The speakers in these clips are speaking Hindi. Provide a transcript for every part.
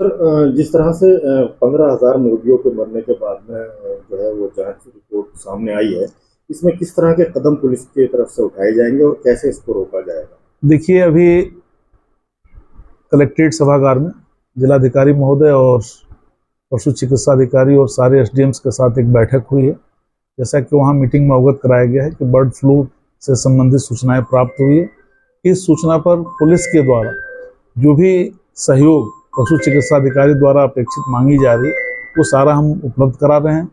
सर, जिस तरह से 15,000 मुर्गियों के मरने के बाद में जो है वो जांच रिपोर्ट सामने आई है, इसमें किस तरह के कदम पुलिस की तरफ से उठाए जाएंगे और कैसे इसको रोका जाएगा? देखिए, अभी कलेक्ट्रेट सभागार में जिलाधिकारी महोदय और पशु चिकित्सा अधिकारी और सारे एसडीएम्स के साथ एक बैठक हुई है। जैसा कि वहाँ मीटिंग में अवगत कराया गया है कि बर्ड फ्लू से संबंधित सूचनाएं प्राप्त हुई है। इस सूचना पर पुलिस के द्वारा जो भी सहयोग पशु चिकित्सा अधिकारी द्वारा अपेक्षित मांगी जा रही है वो सारा हम उपलब्ध करा रहे हैं।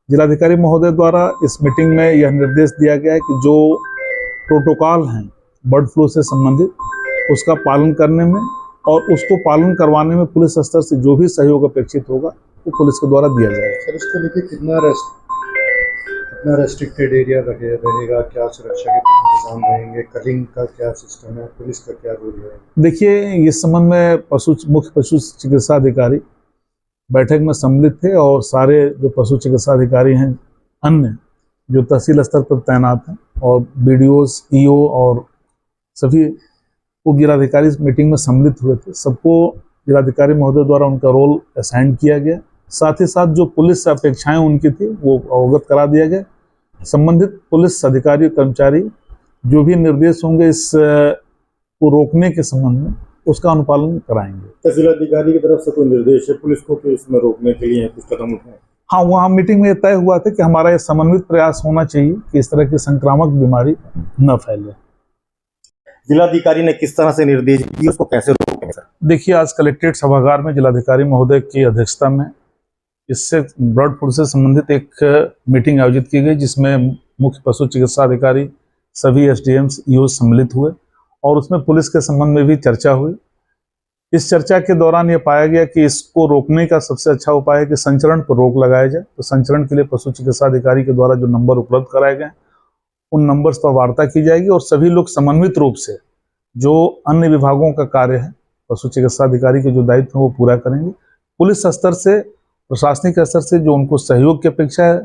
जिलाधिकारी महोदय द्वारा इस मीटिंग में यह निर्देश दिया गया है कि जो प्रोटोकॉल हैं बर्ड फ्लू से संबंधित उसका पालन करने में और उसको पालन करवाने में पुलिस स्तर से जो भी सहयोग अपेक्षित होगा वो पुलिस के द्वारा दिया जाएगा। सर, इसको लेकर कितना रेस्ट्रिक्टेड एरिया रहेगा, क्या सुरक्षा के इंतजाम रहेंगे, कलिंग का क्या सिस्टम है, पुलिस का क्या रोल है? देखिए, इस संबंध में मुख्य पशु चिकित्सा अधिकारी बैठक में सम्मिलित थे और सारे जो पशु चिकित्सा अधिकारी हैं अन्य जो तहसील स्तर पर तैनात हैं और बीडीओस, ईओ और सभी उप जिलाधिकारी इस मीटिंग में सम्मिलित हुए थे। सबको जिलाधिकारी महोदय द्वारा उनका रोल असाइन किया गया। साथ ही साथ जो पुलिस अपेक्षाएं उनकी थी वो अवगत करा दिया गया। संबंधित पुलिस अधिकारी कर्मचारी जो भी निर्देश होंगे इस को रोकने के संबंध में उसका अनुपालन कराएंगे। तहसील अधिकारी की तरफ से कोई निर्देश है पुलिस को कि इसमें रोकने के लिए कुछ कदम उठाएं? हाँ, वहाँ मीटिंग में तय हुआ था कि हमारा ये समन्वित प्रयास होना चाहिए कि इस तरह की संक्रामक बीमारी न फैले। जिलाधिकारी ने किस तरह से निर्देश दिए, उसको कैसे रोकेंगे सर? देखिए, आज कलेक्ट्रेट सभागार में जिलाधिकारी महोदय की अध्यक्षता में इससे बर्ड फ्लू से संबंधित एक मीटिंग आयोजित की गई जिसमें मुख्य पशु चिकित्सा अधिकारी, सभी एसडीएम्स, ईओ सम्मिलित हुए और उसमें पुलिस के संबंध में भी चर्चा हुई। इस चर्चा के दौरान ये पाया गया कि इसको रोकने का सबसे अच्छा उपाय है कि संचरण पर रोक लगाया जाए। तो संचरण के लिए पशु चिकित्सा अधिकारी के द्वारा जो नंबर उपलब्ध कराए गए उन नंबर्स पर वार्ता की जाएगी और सभी लोग समन्वित रूप से जो अन्य विभागों का कार्य है पशु चिकित्सा अधिकारी के जो दायित्व है वो पूरा करेंगे। पुलिस स्तर से, प्रशासनिक स्तर से जो उनको सहयोग की अपेक्षा है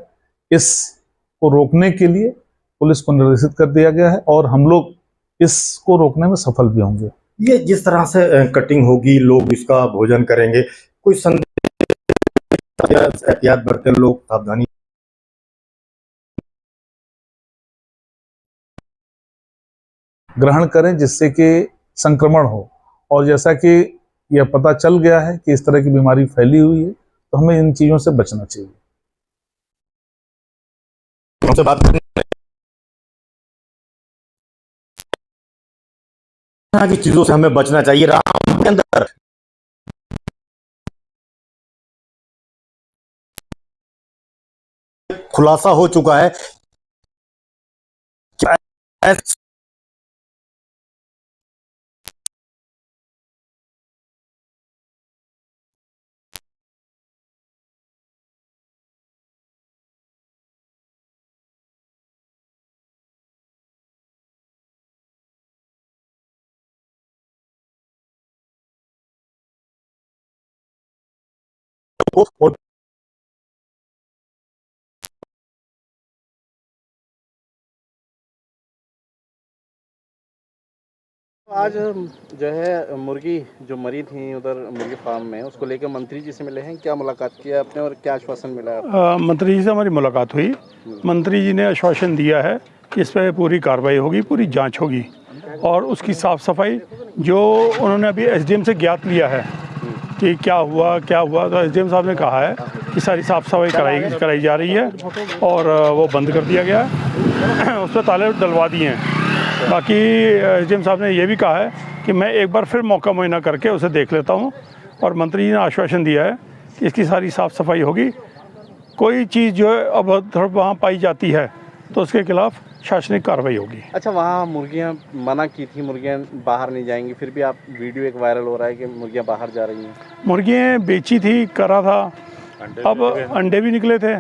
इसको रोकने के लिए पुलिस को निर्देशित कर दिया गया है और हम लोग इसको रोकने में सफल भी होंगे। ये जिस तरह से कटिंग होगी, लोग इसका भोजन करेंगे, कोई संदेश, एहतियात बरते लोग, सावधानी ग्रहण करें जिससे कि संक्रमण हो। और जैसा कि यह पता चल गया है कि इस तरह की बीमारी फैली हुई है तो हमें इन चीजों से बचना चाहिए। हमसे बात करने की चीजों से हमें बचना चाहिए। राम के अंदर खुलासा हो चुका है आज जो है मुर्गी जो मरी थी उधर मुर्गी फार्म में, उसको लेकर मंत्री जी से मिले हैं, क्या मुलाकात किया आपने और क्या आश्वासन मिला है? मंत्री जी से हमारी मुलाकात हुई। मंत्री जी ने आश्वासन दिया है कि इस पर पूरी कार्रवाई होगी, पूरी जांच होगी और उसकी साफ़ सफाई जो उन्होंने अभी एसडीएम से ज्ञात लिया है कि क्या हुआ तो एसडीएम साहब ने कहा है कि सारी साफ़ सफाई कराई जा रही है और वो बंद कर दिया गया है, उस पर ताले डलवा दिए हैं। बाकी एसडीएम साहब ने ये भी कहा है कि मैं एक बार फिर मौका मुआयना करके उसे देख लेता हूँ और मंत्री जी ने आश्वासन दिया है कि इसकी सारी साफ़ सफाई होगी। कोई चीज़ जो है अब वहाँ पाई जाती है तो उसके खिलाफ शासनिक कार्रवाई होगी। अच्छा, वहाँ मुर्गियाँ मना की थी, मुर्गियाँ बाहर नहीं जाएंगी, फिर भी आप वीडियो एक वायरल हो रहा है कि मुर्गियाँ बाहर जा रही हैं। मुर्गियाँ बेची थी, करा था, अब अंडे भी निकले थे।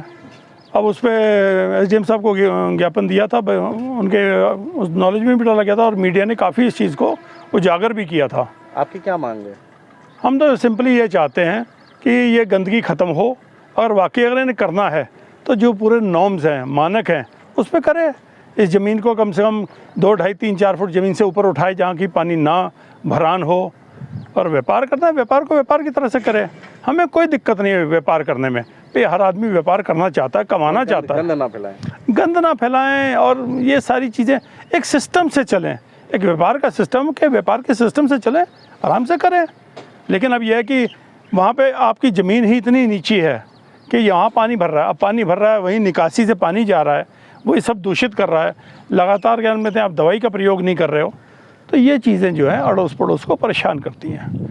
अब उस पर एसडीएम साहब को ज्ञापन दिया था, उनके उस नॉलेज में भी डाला गया था और मीडिया ने काफ़ी इस चीज़ को उजागर भी किया था। आपकी क्या मांग है? हम तो सिंपली ये चाहते हैं कि ये गंदगी ख़त्म हो और वाकई अगर इन्हें करना है तो जो पूरे नॉर्म्स हैं, मानक हैं, उस पर करें। इस ज़मीन को कम से कम 2, 2.5, 3, 4 फुट ज़मीन से ऊपर उठाए जहाँ की पानी ना भरान हो और व्यापार करना है, व्यापार को व्यापार की तरह से करें। हमें कोई दिक्कत नहीं है व्यापार करने में। भाई हर आदमी व्यापार करना चाहता है, कमाना चाहता है। गंद ना फैलाएं। गंद ना फैलाएं और ये सारी चीज़ें एक सिस्टम से चलें, एक व्यापार का सिस्टम के व्यापार के सिस्टम से चलें, आराम से करें। लेकिन अब यह है कि वहाँ पे आपकी ज़मीन ही इतनी नीची है कि यहाँ पानी भर रहा है, अब पानी भर रहा है, वहीं निकासी से पानी जा रहा है, वही सब दूषित कर रहा है। लगातार क्या कहते हैं, आप दवाई का प्रयोग नहीं कर रहे हो, तो ये चीज़ें जो है अड़ोस पड़ोस को परेशान करती हैं।